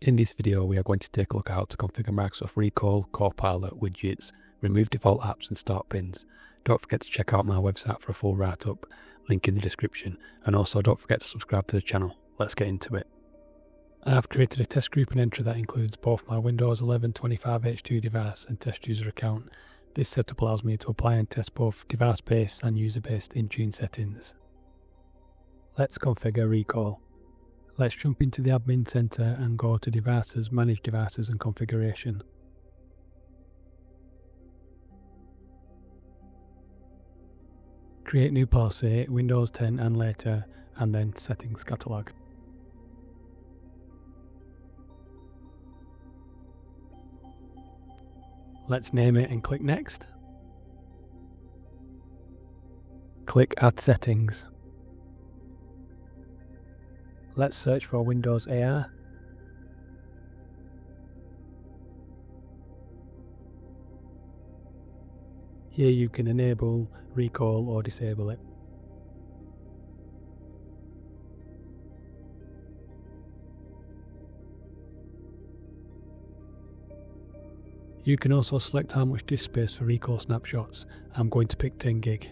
In this video, we are going to take a look at how to configure Microsoft Recall, Copilot, widgets, remove default apps and start bins. Don't forget to check out my website for a full write-up, link in the description, and also don't forget to subscribe to the channel. Let's get into it. I have created a test group and entry that includes both my Windows 11 25H2 device and test user account. This setup allows me to apply and test both device-based and user-based Intune settings. Let's configure Recall. Let's jump into the Admin Center and go to Devices, Manage Devices and Configuration. Create new policy, Windows 10 and later, and then Settings Catalog. Let's name it and click Next. Click Add Settings. Let's search for Windows AR. Here you can enable, recall or disable it. You can also select how much disk space for recall snapshots. I'm going to pick 10 gig.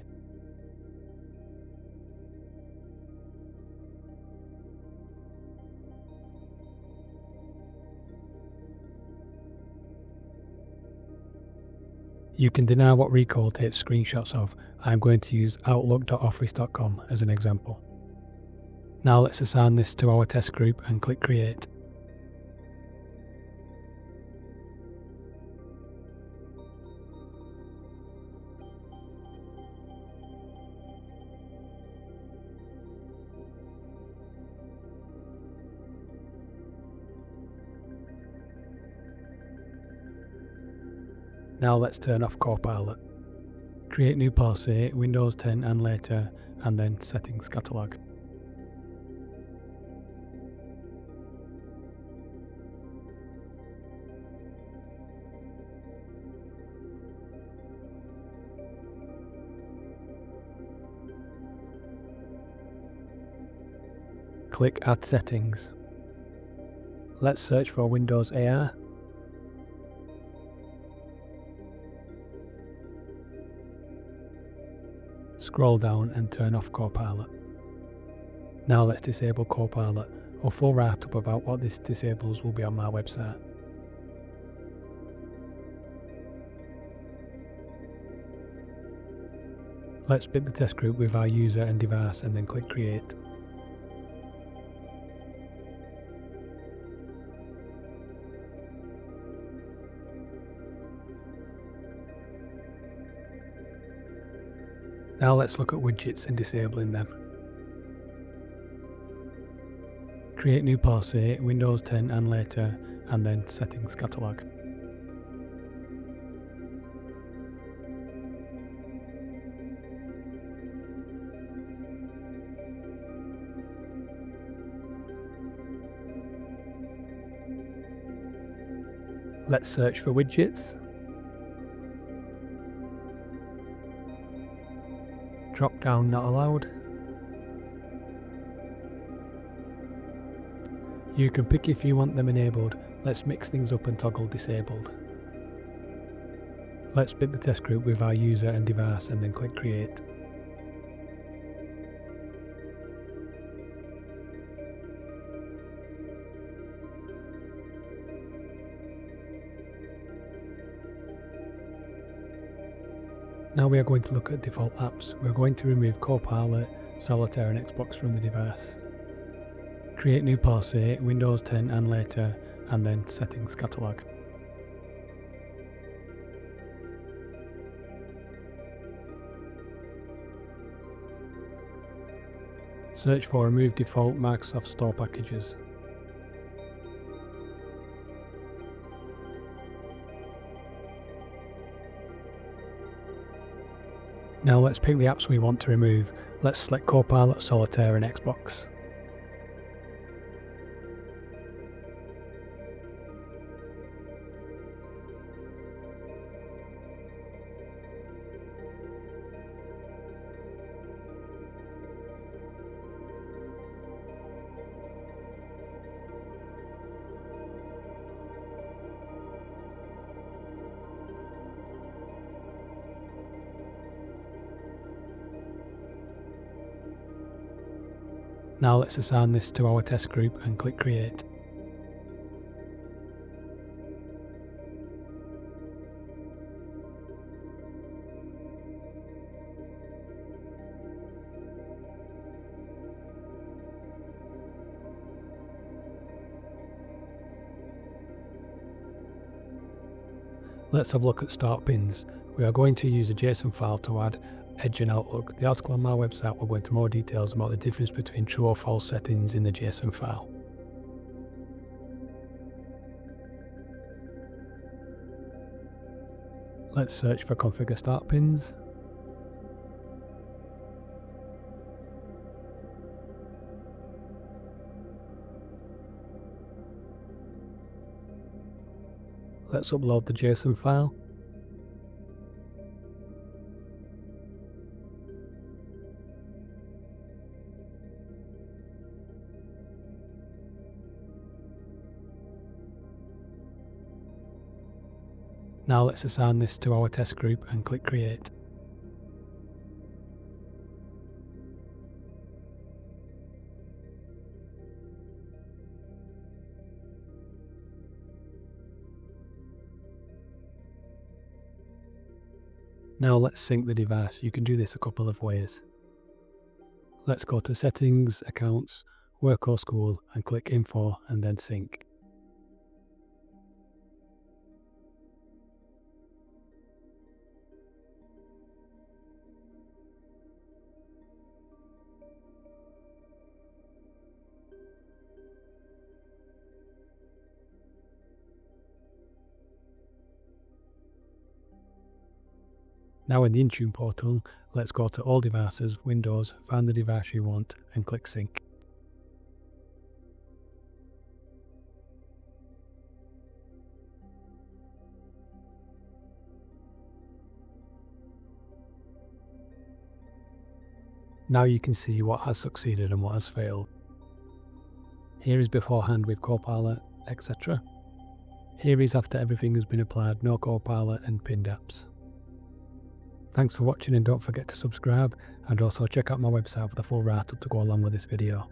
You can deny what Recall takes screenshots of. I'm going to use outlook.office.com as an example. Now let's assign this to our test group and click Create. Now let's turn off Copilot. Create new policy, Windows 10 and later, and then Settings Catalog. Click Add Settings. Let's search for Windows AR. Scroll down and turn off Copilot. Now let's disable Copilot. A full write-up about what this disables will be on my website. Let's pick the test group with our user and device and then click Create. Now let's look at widgets and disabling them. Create new policy, Windows 10 and later, and then Settings Catalog. Let's search for widgets. Drop down Not Allowed. You can pick if you want them enabled. Let's mix things up and toggle disabled. Let's pick the test group with our user and device and then click Create. Now we are going to look at default apps. We're going to remove Copilot, Solitaire and Xbox from the device. Create new policy, Windows 10 and later, and then Settings Catalog. Search for Remove Default Microsoft Store Packages. Now let's pick the apps we want to remove. Let's select Copilot, Solitaire and Xbox. Now let's assign this to our test group and click create. Let's have a look at start pins. We are going to use a JSON file to add Edge and Outlook. The article on my website will go into more details about the difference between true or false settings in the JSON file. Let's search for configure start pins. Let's upload the JSON file. Now let's assign this to our test group and click create. Now let's sync the device. You can do this a couple of ways. Let's go to Settings, Accounts, Work or School and click Info and then Sync. Now in the Intune portal, let's go to All Devices, Windows, find the device you want and click Sync. Now you can see what has succeeded and what has failed. Here is beforehand with Copilot, etc. Here is after everything has been applied, no Copilot and pinned apps. Thanks for watching and don't forget to subscribe and also check out my website for the full write-up to go along with this video.